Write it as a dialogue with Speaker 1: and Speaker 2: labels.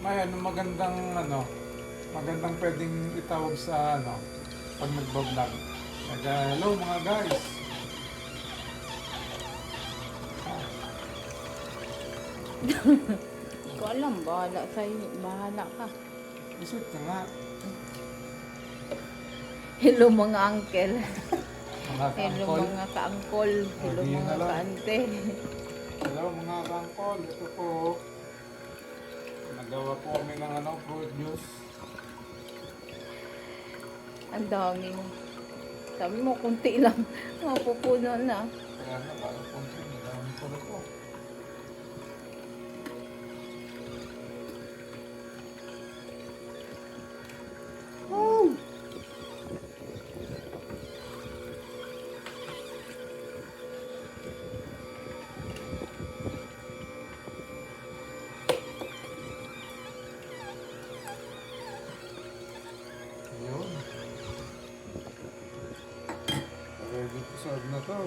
Speaker 1: Ayan, ang magandang pwedeng itawag sa pag nagbablog. Hello mga guys.
Speaker 2: Hindi ko alam, bahala sa'yo. Bahala ka.
Speaker 1: Isip ka nga.
Speaker 2: Hello mga uncle.
Speaker 1: Mga
Speaker 2: Hello
Speaker 1: ka-angkol.
Speaker 2: mga ka-angkol. Hello
Speaker 1: di yun
Speaker 2: mga
Speaker 1: na lang.
Speaker 2: ka-ante.
Speaker 1: Hello mga ka-angkol. Ito po. Nagawa po kami ng fruit juice.
Speaker 2: Ang dami mo. Sabi mo, kunti lang. Mapupuno na.
Speaker 1: Kaya na, parang konti. Madami pala po. Ayun. Ready to serve na to.